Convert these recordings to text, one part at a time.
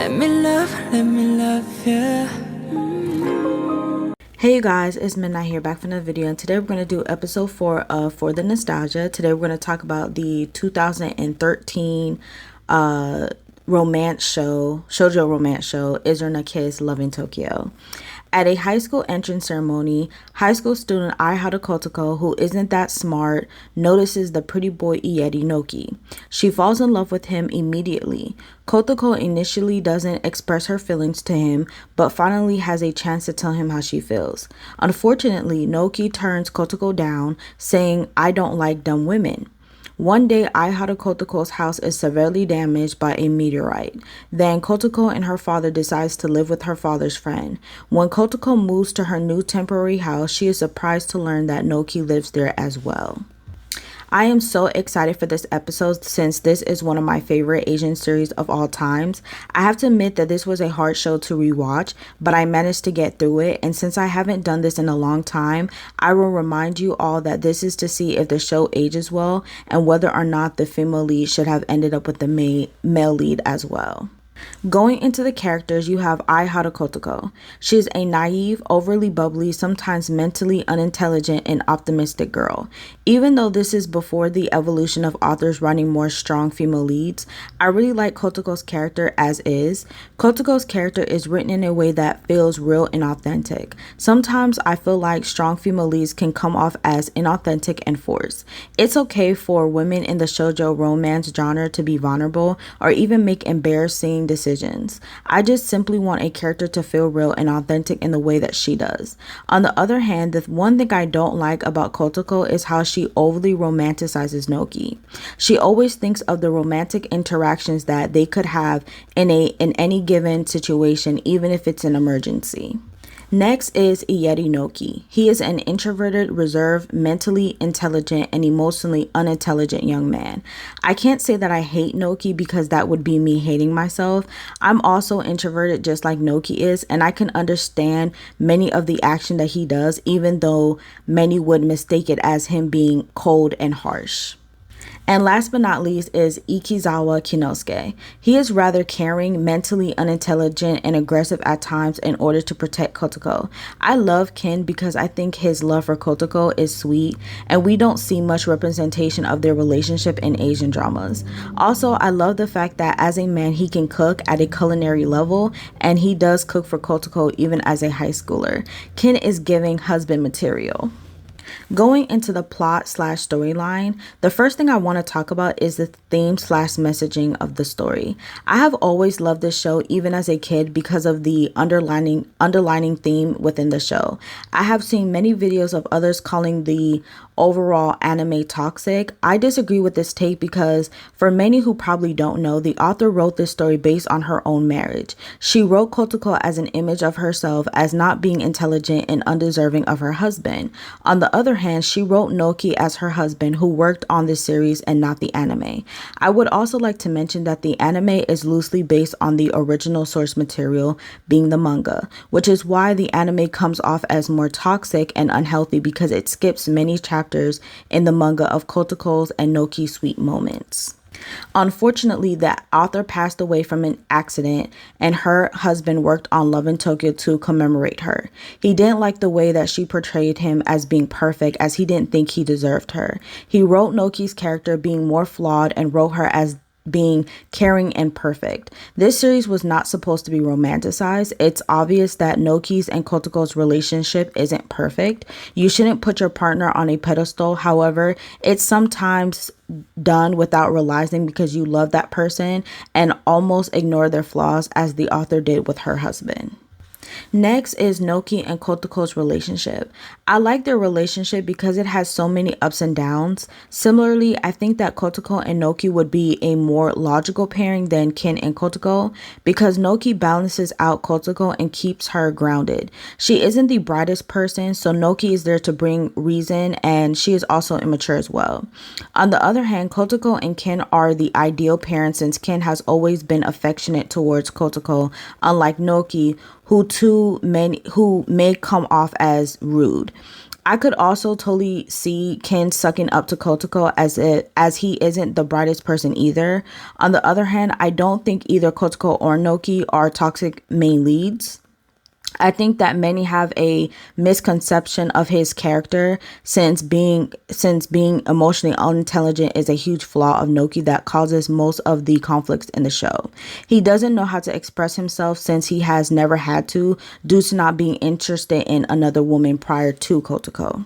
let me love you. Hey you guys, it's Midnight here, back for another video, and today we're going to do episode 4 of For the Nostalgia. Today we're going to talk about the 2013 shoujo romance show, Irie Naoki's Love in Tokyo. At a high school entrance ceremony, high school student Aihara Kotoko, who isn't that smart, notices the pretty boy Irie Naoki. She falls in love with him immediately. Kotoko initially doesn't express her feelings to him, but finally has a chance to tell him how she feels. Unfortunately, Naoki turns Kotoko down, saying, "I don't like dumb women." One day, Aihara Kotoko's house is severely damaged by a meteorite. Then Kotoko and her father decides to live with her father's friend. When Kotoko moves to her new temporary house, she is surprised to learn that Naoki lives there as well. I am so excited for this episode since this is one of my favorite Asian series of all times. I have to admit that this was a hard show to rewatch, but I managed to get through it, and since I haven't done this in a long time, I will remind you all that this is to see if the show ages well and whether or not the female lead should have ended up with the male lead as well. Going into the characters, you have Aihara Kotoko. She's a naive, overly bubbly, sometimes mentally unintelligent and optimistic girl. Even though this is before the evolution of authors writing more strong female leads, I really like Kotoko's character as is. Kotoko's character is written in a way that feels real and authentic. Sometimes I feel like strong female leads can come off as inauthentic and forced. It's okay for women in the shoujo romance genre to be vulnerable or even make embarrassing decisions. I just simply want a character to feel real and authentic in the way that she does. On the other hand, the one thing I don't like about Kotoko is how she overly romanticizes Naoki. She always thinks of the romantic interactions that they could have in any given situation, even if it's an emergency. Next is Irie Naoki. He is an introverted, reserved, mentally intelligent, and emotionally unintelligent young man. I can't say that I hate Naoki because that would be me hating myself. I'm also introverted just like Naoki is, and I can understand many of the action that he does, even though many would mistake it as him being cold and harsh. And last but not least is Itazura Kinosuke. He is rather caring, mentally unintelligent, and aggressive at times in order to protect Kotoko. I love Ken because I think his love for Kotoko is sweet, and we don't see much representation of their relationship in Asian dramas. Also, I love the fact that as a man, he can cook at a culinary level, and he does cook for Kotoko even as a high schooler. Ken is giving husband material. Going into the plot/storyline, the first thing I want to talk about is the theme/messaging of the story. I have always loved this show even as a kid because of the underlining theme within the show. I have seen many videos of others calling the overall anime toxic. I disagree with this take because for many who probably don't know, the author wrote this story based on her own marriage. She wrote Kotoko as an image of herself as not being intelligent and undeserving of her husband. On the other hand, she wrote Naoki as her husband who worked on this series and not the anime. I would also like to mention that the anime is loosely based on the original source material, being the manga, which is why the anime comes off as more toxic and unhealthy because it skips many chapters in the manga of Kotoko's and Naoki's sweet moments. Unfortunately, the author passed away from an accident, and her husband worked on Love in Tokyo to commemorate her. He didn't like the way that she portrayed him as being perfect, as he didn't think he deserved her. He wrote Naoki's character being more flawed and wrote her as being caring and perfect. This series was not supposed to be romanticized. It's obvious that Naoki's and Kotoko's relationship isn't perfect. You shouldn't put your partner on a pedestal. However, it's sometimes done without realizing because you love that person and almost ignore their flaws, as the author did with her husband. Next is Naoki and Kotoko's relationship. I like their relationship because it has so many ups and downs. Similarly, I think that Kotoko and Naoki would be a more logical pairing than Ken and Kotoko because Naoki balances out Kotoko and keeps her grounded. She isn't the brightest person, so Naoki is there to bring reason, and she is also immature as well. On the other hand, Kotoko and Ken are the ideal parents since Ken has always been affectionate towards Kotoko, unlike Naoki, who may come off as rude. I could also totally see Ken sucking up to Kotoko as he isn't the brightest person either. On the other hand, I don't think either Kotoko or Naoki are toxic main leads. I think that many have a misconception of his character since being emotionally unintelligent is a huge flaw of Naoki that causes most of the conflicts in the show. He doesn't know how to express himself since he has never had to due to not being interested in another woman prior to Kotoko.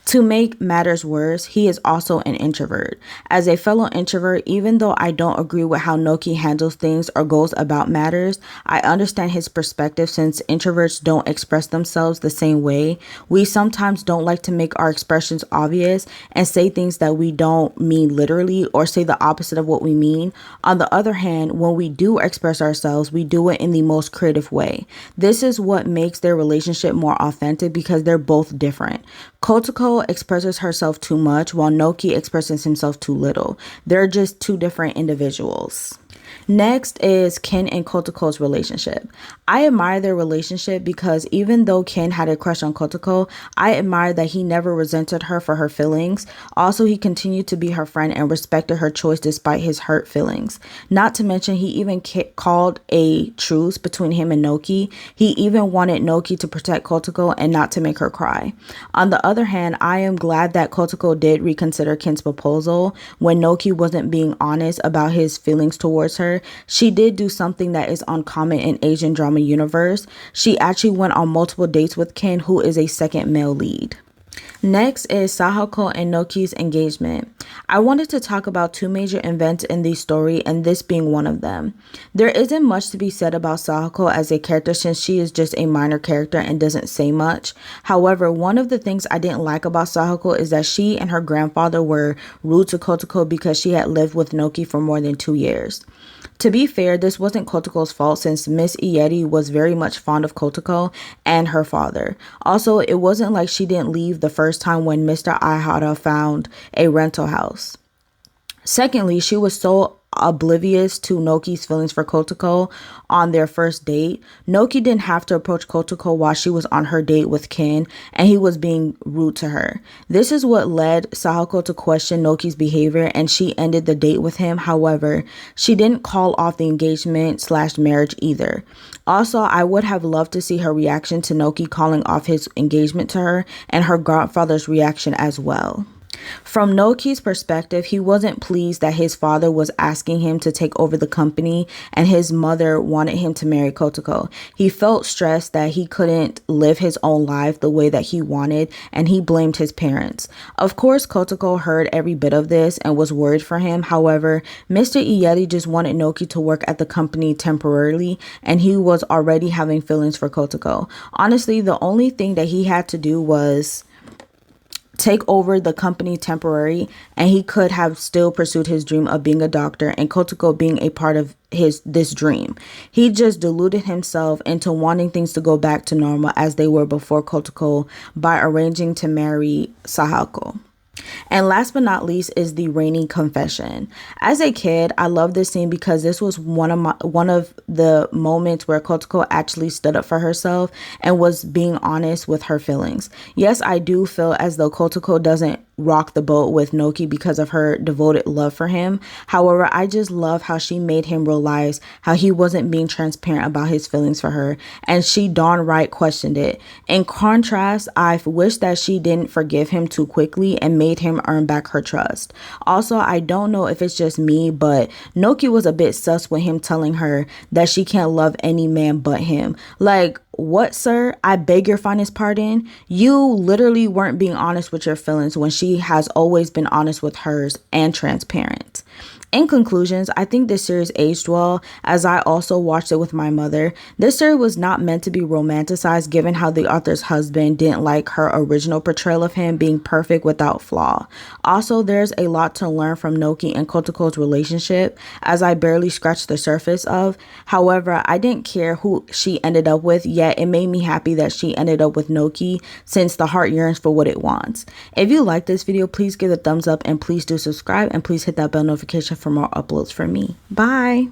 To make matters worse, he is also an introvert. As a fellow introvert, even though I don't agree with how Naoki handles things or goes about matters, I understand his perspective since introverts don't express themselves the same way. We sometimes don't like to make our expressions obvious and say things that we don't mean literally or say the opposite of what we mean. On the other hand, when we do express ourselves, we do it in the most creative way. This is what makes their relationship more authentic because they're both different. Kotoko expresses herself too much while Naoki expresses himself too little. They're just two different individuals. Next is Ken and Kotoko's relationship. I admire their relationship because even though Ken had a crush on Kotoko, I admire that he never resented her for her feelings. Also, he continued to be her friend and respected her choice despite his hurt feelings. Not to mention, he even called a truce between him and Naoki. He even wanted Naoki to protect Kotoko and not to make her cry. On the other hand, I am glad that Kotoko did reconsider Ken's proposal when Naoki wasn't being honest about his feelings towards her. She did do something that is uncommon in Asian drama universe. She actually went on multiple dates with Ken, who is a second male lead. Next is Sahako and Naoki's engagement. I wanted to talk about two major events in the story, and this being one of them. There isn't much to be said about Sahako as a character since she is just a minor character and doesn't say much. However, one of the things I didn't like about Sahako is that she and her grandfather were rude to Kotoko because she had lived with Naoki for more than 2 years. To be fair, this wasn't Kotoko's fault since Miss Irie was very much fond of Kotoko and her father. Also, it wasn't like she didn't leave the first time when Mr. Aihara found a rental house. Secondly, she was so oblivious to Naoki's feelings for Kotoko on their first date. Naoki didn't have to approach Kotoko while she was on her date with Ken, and he was being rude to her. This is what led Sahako to question Naoki's behavior, and she ended the date with him. However, she didn't call off the engagement/marriage either. Also, I would have loved to see her reaction to Naoki calling off his engagement to her and her godfather's reaction as well. From Naoki's perspective, he wasn't pleased that his father was asking him to take over the company and his mother wanted him to marry Kotoko. He felt stressed that he couldn't live his own life the way that he wanted, and he blamed his parents. Of course, Kotoko heard every bit of this and was worried for him. However, Mr. Irie just wanted Naoki to work at the company temporarily, and he was already having feelings for Kotoko. Honestly, the only thing that he had to do was take over the company temporary, and he could have still pursued his dream of being a doctor and Kotoko being a part of this dream. He just deluded himself into wanting things to go back to normal as they were before Kotoko by arranging to marry Sahako. And last but not least is the rainy confession. As a kid, I love this scene because this was one of the moments where Kotoko actually stood up for herself and was being honest with her feelings. Yes, I do feel as though Kotoko doesn't rock the boat with Naoki because of her devoted love for him. However, I just love how she made him realize how he wasn't being transparent about his feelings for her, and she darn right questioned it. In contrast, I wish that she didn't forgive him too quickly and made him earn back her trust. Also, I don't know if it's just me, but Naoki was a bit sus with him telling her that she can't love any man but him. Like, what, sir? I beg your finest pardon? You literally weren't being honest with your feelings when she has always been honest with hers and transparent. In conclusions, I think this series aged well, as I also watched it with my mother. This series was not meant to be romanticized given how the author's husband didn't like her original portrayal of him being perfect without flaw. Also, there's a lot to learn from Naoki and Kotoko's relationship, as I barely scratched the surface of. However, I didn't care who she ended up with, yet it made me happy that she ended up with Naoki since the heart yearns for what it wants. If you like this video, please give it a thumbs up and please do subscribe and please hit that bell notification for more uploads from me. Bye.